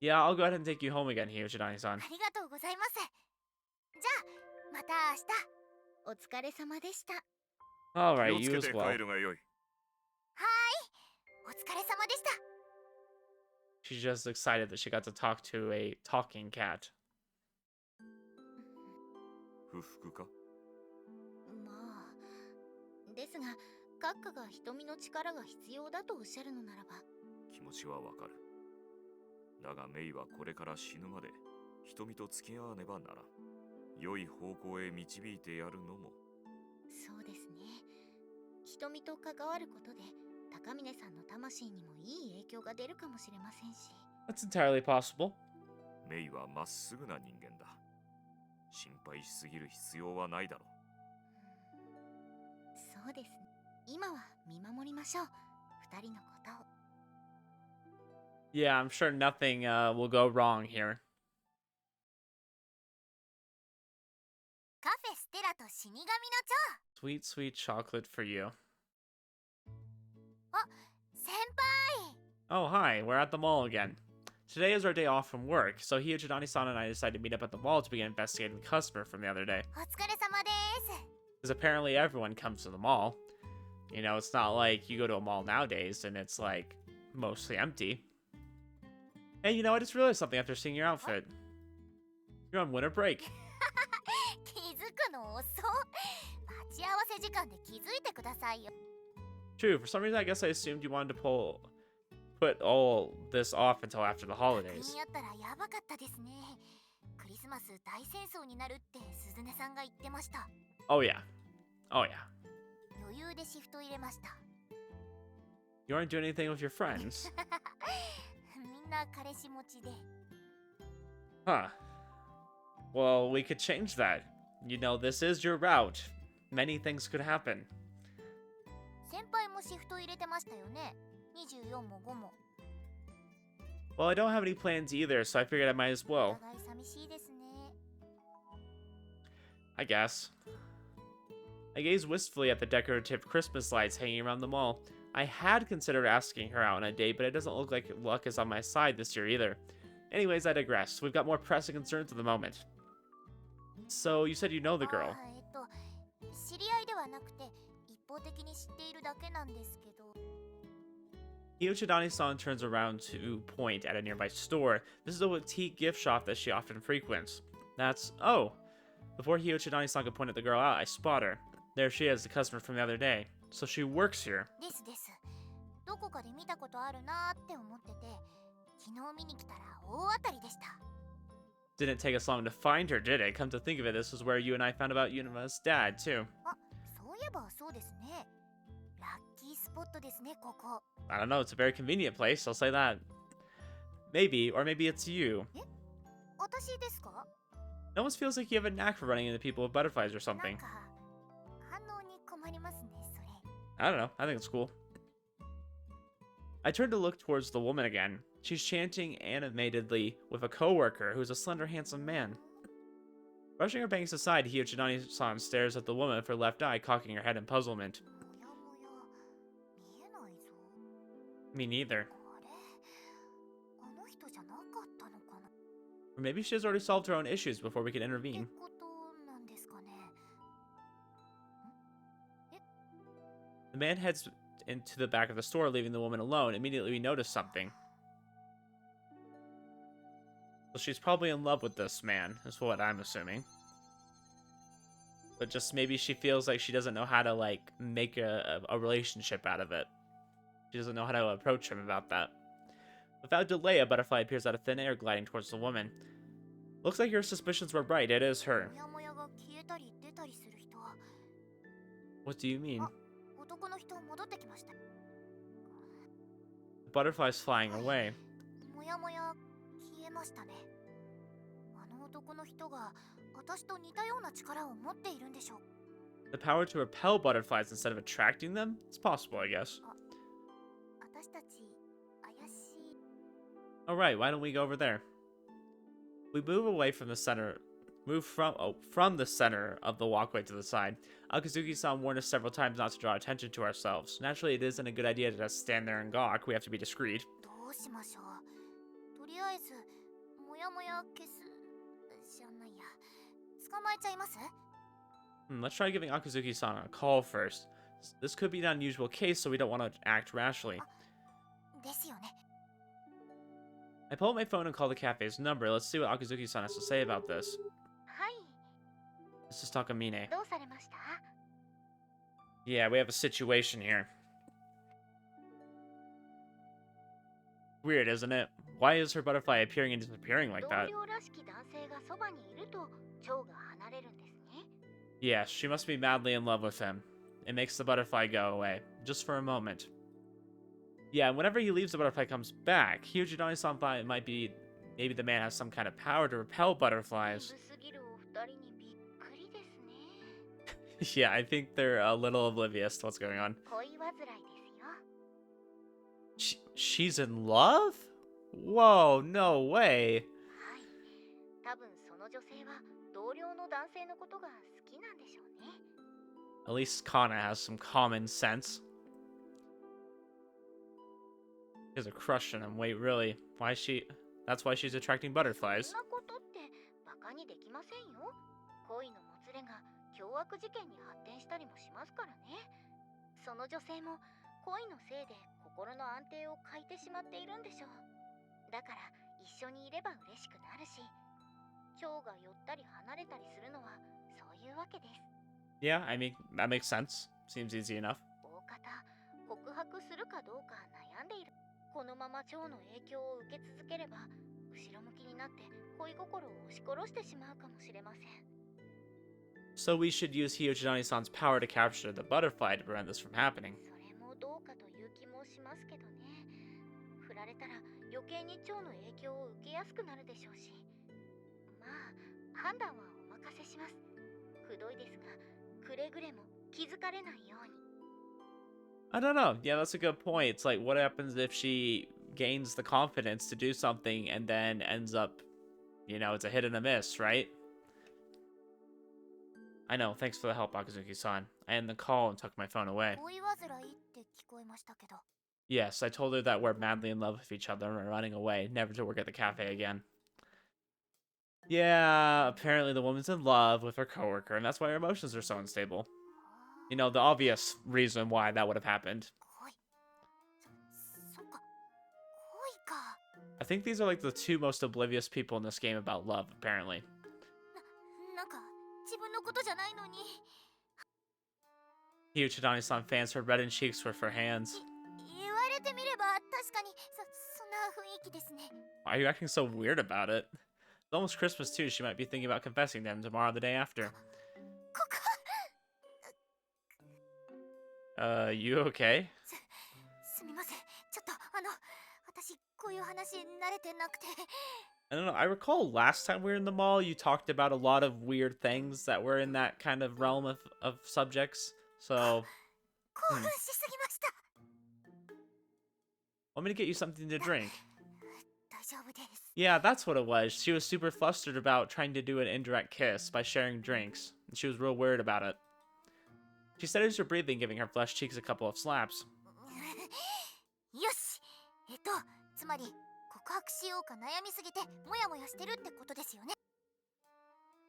Yeah, I'll go ahead and take you home again, Hiuchidani-san. ありがとうございます。じゃあまた明日。お疲れ様でした。Alright, 気を you つけ as て well. 帰るがよい。お疲れ様でした。She's just excited that she got to talk to a talking cat. 不服か？まあ、ですが閣下が瞳の力が必要だとおっしゃるのならば。気持ちはわかる。だがメイはこれから死ぬまで瞳と付き合わねばならん。良い方向へ導いてやるのも。そうですね。瞳と関わることで高峰さんの魂にもいい影響が出るかもしれませんし。 That's entirely possible. メイはまっすぐな人間だ。心配しすぎる必要はないだろう。そうですね。今は見守りましょう。二人のことを。Yeah, I'm sure nothing will go wrong here. カフェステラと死神の Sweet, sweet chocolate for you. 蝶。先輩。 Oh, hi, we're at the mall again. Today is our day off from work, so Hiuchidani-san and I decided to meet up at the mall to begin investigating the customer from the other day. お疲れ様です。 Because apparently everyone comes to the mall. You know, it's not like you go to a mall nowadays and it's like mostly empty. Hey, you know, I just realized something after seeing your outfit. You're on winter break. 気づくの遅っ。待ち合わせ時間で気づいてくださいよ。 True, for some reason I guess I assumed you wanted to put all this off until after the 確 holidays. 認あったらやばかったですね。クリスマス大戦争になるってスズネさんが言ってました。 Oh yeah. Oh yeah. 余裕でシフト入れました。 You aren't doing anything with your friends. みんな彼氏持ちで。 Huh. Well, we could change that. You know, this is your route. Many things could happen. 先輩もシフト入れてましたよね。24も5も。 Well, I don't have any plans either, so I figured I might as お well. 互い寂しいですね。 I guess. I gazed wistfully at the decorative Christmas lights hanging around the mall. I had considered asking her out on a date, but it doesn't look like luck is on my side this year either. Anyways, I digress. We've got more pressing concerns at the moment. So, you said you know the girl. 知り合いではなくて一方的に知っているだけなんですけど。 Hiuchidani-san turns around to point at a nearby store. This is a boutique gift shop that she often frequents. That's... oh! Before Hiuchidani-san could point at the girl out, I spot her. There she is, the customer from the other day. So she works here. ですです。どこかで見たことあるなーって思ってて、昨日見に来たら大当たりでした。 Didn't take us long to find her, did it? Come to think of it, this is where you and I found about Yuna's dad, too. あ、そういえばそうですね。ラッキースポットですね、ここ。 I don't know, it's a very convenient place, I'll say that. Maybe, or maybe it's you. 私ですか？ It almost feels like you have a knack for running into people with butterflies or なん something. か反応に困りますね、それ。 I don't know, I think it's cool. I turned to look towards the woman again. She's chanting animatedly with a coworker who's a slender, handsome man. Brushing her bangs aside, Hiuchidani-san stares at the woman with her left eye, cocking her head in puzzlement. もやもや、見えないぞ。 Me neither. あれ？あの人じゃなかったのかな？ Or maybe she has already solved her own issues before we could って intervene. ことなんですかね。 The man heads into the back of the store, leaving the woman alone. Immediately, we notice something. So she's probably in love with this man, is what I'm assuming. But just maybe she feels like she doesn't know how to, like, make a relationship out of it. She doesn't know how to approach him about that. Without delay, a butterfly appears out of thin air, gliding towards the woman. Looks like your suspicions were right. It is her. もやもやが消えたり出たりする人。 What do you mean? 男の人戻ってきました。 The butterfly's flying away. もやもや消えましたね。あの男の人が私と似たような力を持っているんでしょう。 The power to repel butterflies instead of attracting them? It's possible, I guess. 私たち怪しい。 Alright, why don't we go over there? We move away from the center. From the center of the walkway to the side. Akazuki-san warned us several times not to draw attention to ourselves. Naturally, it isn't a good idea to just stand there and gawk. We have to be discreet. どうしましょう。とりあえずもやもや消すじゃないや。捕まえちゃいます？ Let's try giving Akazuki-san a call first. This could be an unusual case, so we don't want to act rashly. ですよね。 I pull out my phone and call the cafe's number. Let's see what Akazuki-san has to say about this. はい、 This is Takamine. どうされました？ Yeah, we have a situation here. Weird, isn't it? Why is her butterfly appearing and disappearing like 同 that? 僚らしき男性がそばにいると蝶が離れるんですね。 Yes, she must be madly in love with him. It makes the butterfly go away, just for a moment. Yeah, and whenever he leaves, the butterfly comes back. Hiuchidani-san thought it might be... maybe the man has some kind of power to repel butterflies. 渋すぎるお二人にびっくりですね。 Yeah, I think they're a little oblivious to what's going on. 恋煩いですよ。 She's in love? Whoa, no way. はい。多分その女性は同僚の男性のことが好きなんでしょうね。 At least Kana has some common sense. She has a crush on him. Wait, really? Why is she... That's why she's attracting そ butterflies. んなことってバカにできませんよ。恋のもつれが凶悪事件に発展したりもしますからね。その女性も恋のせいで心の安定を欠いてしまっているんでしょう。だから一緒にいれば嬉しくなるし、蝶が寄ったり離れたりするのはそういうわけです。 Yeah, I mean, that makes sense. Seems easy enough. 大方告白するかどうか悩んでいる。このまま蝶の影響を受け続ければ後ろ向きになって恋心を押し殺してしまうかもしれません。 So we should use Hiuchidani-san's power to capture the butterfly to prevent this from happening. それもどうかという気もしますけどね。振られたら余計に蝶の影響を受けやすくなるでしょうし、まあ判断はお任せします。くどいですがくれぐれも気づかれないように。 I don't know. Yeah, that's a good point. It's like, what happens if she gains the confidence to do something and then ends up, you know, it's a hit and a miss, right? I know. Thanks for the help, Akazuki-san. I ended the call and tucked my phone away. 恋煩いって聞こえましたけど。 Yes, I told her that we're madly in love with each other and we're running away, never to work at the cafe again. Yeah, apparently the woman's in love with her coworker, and that's why her emotions are so unstable. You know, the obvious reason why that would have happened. 恋。そっか。恋か。 I think these are like the two most oblivious people in this game about love, apparently. なんか自分のことじゃないのに。 Hiuchidani-san fans her reddened cheeks with her hands. 言われてみれば確かにそんな雰囲気ですね。 Why are you acting so weird about it? It's almost Christmas too. She might be thinking about confessing to him tomorrow or the day after. ここ。 You okay? すみません。ちょっと私こういう話慣れてなくて。 I don't know. I recall last time we were in the mall, you talked about a lot of weird things that were in that kind of realm of subjects. So, 興奮しすぎました。 want me to get you something to drink? 大丈夫です。 Yeah, that's what it was. She was super flustered about trying to do an indirect kiss by sharing drinks. And she was real worried about it. She steadies her breathing, giving her flushed cheeks a couple of slaps. よし。つまり告白しようか悩みすぎてモヤモヤしてるってことですよね。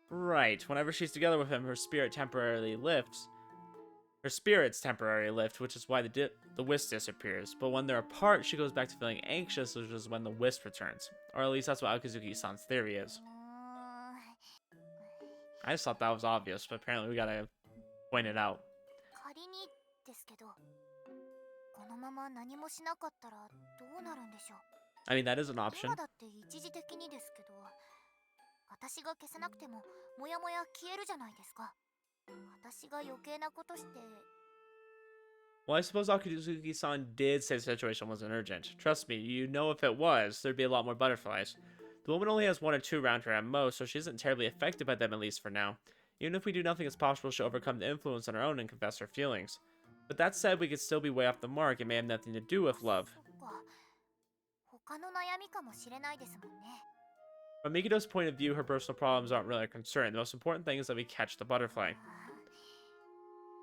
Right. Whenever she's together with him, her spirit temporarily lifts. Her spirits temporarily lift, which is why the wisp disappears. But when they're apart, she goes back to feeling anxious, which is when the wisp returns. Or at least that's what Akazuki-san's theory is. I just thought that was obvious, but apparently we gotta point it out. 仮にですけど、このまま何もしなかったらどうなるんでしょう。 I mean, that is an option. 今だって一時的にですけど、私が消せなくてもモヤモヤ消えるじゃないですか。私が余計なことして。 Well, I suppose Akazuki-san did say the situation wasn't urgent. Trust me, you know if it was, there'd be a lot more butterflies. The woman only has one or two around her at most, so she isn't terribly affected by them, at least for now. Even if we do nothing, it's possible she'll overcome the influence on her own and confess her feelings. But that said, we could still be way off the mark. It may have nothing to do with love. そっか。他の悩みかもしれないですもんね。 From Mikito's point of view, her personal problems aren't really a concern. The most important thing is that we catch the butterfly.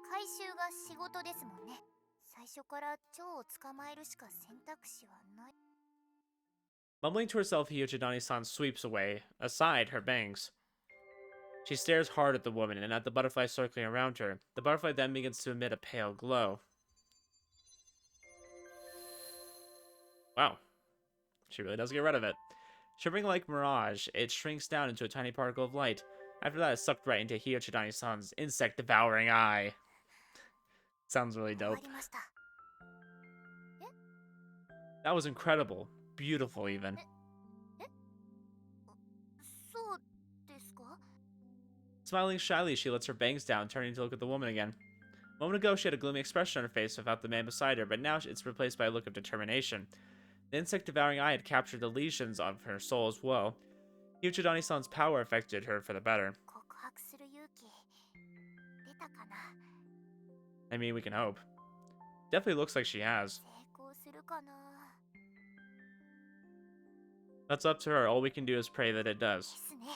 回収が仕事ですもんね。最初から蝶を捕まえるしか選択肢はない。 Mumbling to herself, Hiuchidani-san sweeps aside her bangs. She stares hard at the woman and at the butterfly circling around her. The butterfly then begins to emit a pale glow. Wow. She really does get rid of it. Shimmering like mirage, it shrinks down into a tiny particle of light. After that, it's sucked right into Hiuchidani-san's insect-devouring eye. Sounds really 終わ dope. りました。 That was incredible. Beautiful, even. そうですか？ Smiling shyly, she lets her bangs down, turning to look at the woman again. A moment ago, she had a gloomy expression on her face without the man beside her, but now it's replaced by a look of determination. The insect-devouring eye had captured the lesions of her soul as well. Hiuchidani-san's power affected her for the better. 告白する勇気出たかな？ I mean, we can hope. Definitely looks like she has. 成功するかな？ That's up to her. All we can do is pray that it で does. すね。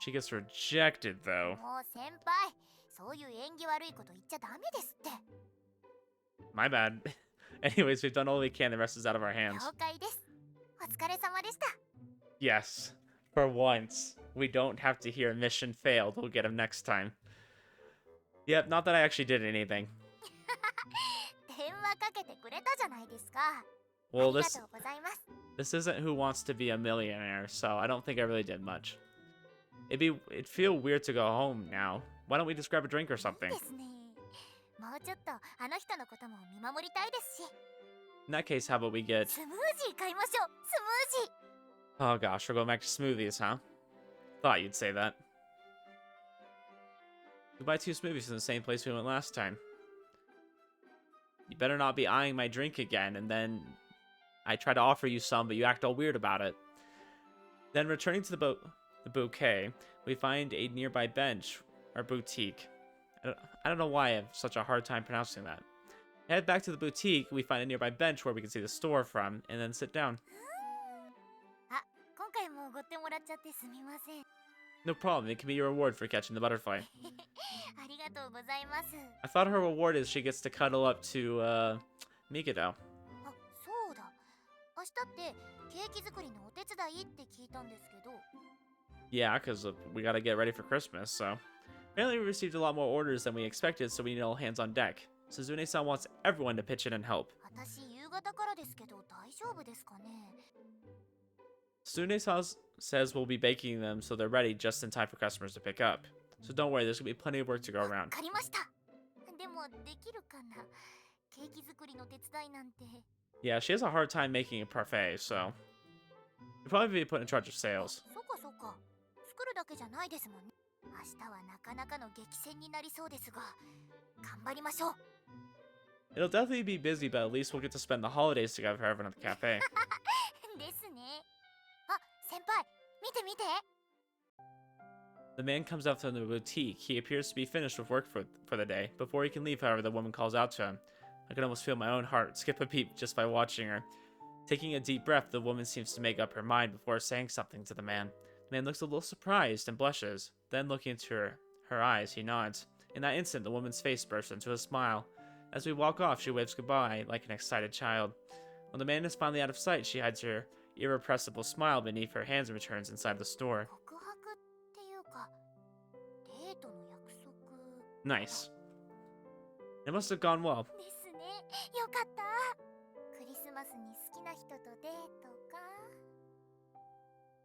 She gets rejected, though. もう先輩、そういう縁起悪いこと言っちゃダメですって。 My bad. Anyways, we've done all we can. The rest is out of our hands. 了解です。お疲れ様でした。 Yes. For once, we don't have to hear mission failed. We'll get him next time. Yep, not that I actually did anything. 電話かけてくれたじゃないですか。Well, りがとうございます。 this isn't Who Wants to Be a Millionaire, so I don't think I really did much. It'd feel weird to go home now. Why don't we just grab a drink or いい something? ですね。もうちょっとあの人のことも見守りたいですし、 In that case, how about we get... スムージー買いましょう。スムージー。 Oh gosh, we're going back to smoothies, huh? Thought you'd say that. We buy 2 smoothies in the same place we went last time. You better not be eyeing my drink again, and then I try to offer you some, but you act all weird about it. Then returning to the bouquet, we find a nearby bench, or boutique. I don't know why I have such a hard time pronouncing that. Head back to the boutique, we find a nearby bench where we can see the store from, and then sit down. あ、今回もおごってもらっちゃってすみません。 No problem, it can be your reward for catching the butterfly. ありがとうございます。 I thought her reward is she gets to cuddle up to, Mikado. あ、そうだ。明日ってケーキ作りのお手伝いって聞いたんですけど。 Yeah, because we gotta get ready for Christmas, so... Apparently we received a lot more orders than we expected, so we need all hands on deck. Suzune-san wants everyone to pitch in and help. 私夕方からですけど大丈夫ですかね。 Suzune-san says we'll be baking them so they're ready just in time for customers to pick up. So don't worry, there's gonna be plenty of work to go わ around. かりました。でもできるかな。ケーキ作りの手伝いなんて。 Yeah, she has a hard time making a parfait, so... You'll probably be put in charge of sales. そっかそっか。作るだけじゃないですもんね。明日はなかなかの激戦になりそうですが、頑張りましょう。 It'll definitely be busy, but at least we'll get to spend the holidays together for everyone at the cafe. ですね。あ、先輩、見て見て。 The man comes out from the boutique. He appears to be finished with work for the day. Before he can leave, however, the woman calls out to him. I can almost feel my own heart skip a beat just by watching her. Taking a deep breath, the woman seems to make up her mind before saying something to the man. The man looks a little surprised and blushes. Then, looking into her eyes, he nods. In that instant, the woman's face bursts into a smile. As we walk off, she waves goodbye like an excited child. When the man is finally out of sight, she hides her irrepressible smile beneath her hands and returns inside the store. 告白っていうか、デートの約束。 Nice. It must have gone well. ですね。よかった。クリスマスに好きな人とデートか。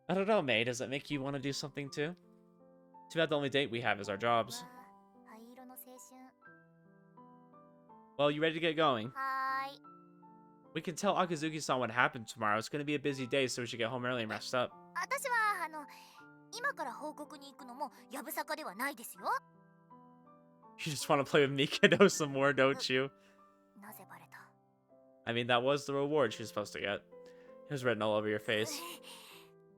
I don't know, Mei. Does it make you want to do something too? Too bad the only date we have is our jobs. わあ、灰色の青春。 Well, you ready to get going? はーい。 We can tell Akazuki-san what happened tomorrow. It's going to be a busy day, so we should get home early and rest up. 私は今から報告に行くのもやぶさかではないですよ。 You just want to play with Mikado some more, don't you? なぜバレた？ I mean, that was the reward she was supposed to get. It was written all over your face.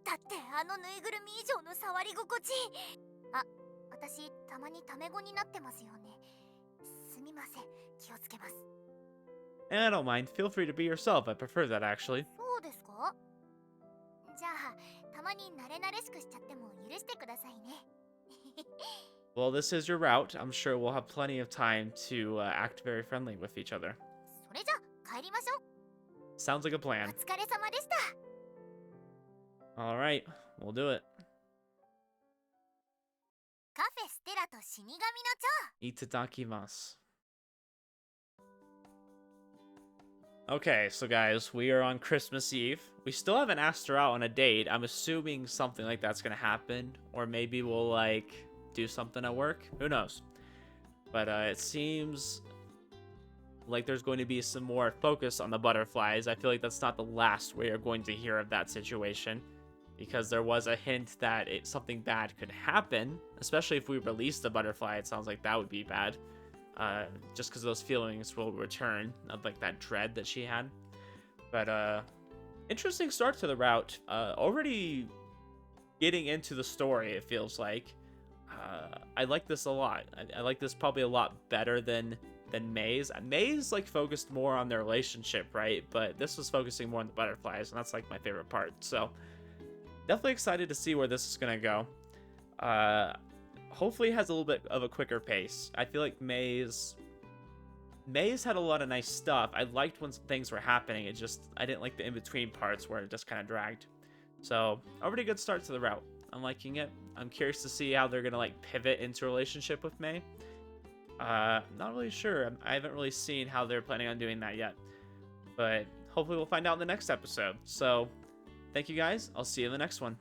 だってあのぬいぐるみ以上の触り心地。あ、私たまにタメ語になってますよね。すみません、気をつけます。 I don't mind. Feel free to be yourself. I prefer that, actually. そうですか？じゃあたまに慣れ慣れしくしちゃっても許してくださいね。 Well, this is your route. I'm sure we'll have plenty of time to act very friendly with each other. それじゃ帰りましょう。 Sounds like a お plan. 疲れ様でした。 All right, we'll do it. カフェステラと死神の蝶。 Itadakimasu. Okay, so guys, we are on Christmas Eve. We still haven't asked her out on a date. I'm assuming something like that's gonna happen. Or maybe we'll, like, do something at work. Who knows? But it seems like there's going to be some more focus on the butterflies. I feel like that's not the last we are going to hear of that situation. Because there was a hint that something bad could happen. Especially if we release the butterfly, it sounds like that would be bad. Just because those feelings will return of like that dread that she had. But interesting start to the route. Already getting into the story, it feels like. I like this a lot. I like this probably a lot better than Mei's. Mei's like focused more on their relationship, right? But this was focusing more on the butterflies, and that's like my favorite part. So definitely excited to see where this is gonna go. Hopefully it has a little bit of a quicker pace. I feel like Mei's had a lot of nice stuff. I liked when things were happening. I didn't like the in-between parts where it just kind of dragged. So, already good start to the route. I'm liking it. I'm curious to see how they're gonna like pivot into a relationship with Mei. Not really sure. I haven't really seen how they're planning on doing that yet. But hopefully we'll find out in the next episode. So, thank you guys. I'll see you in the next one.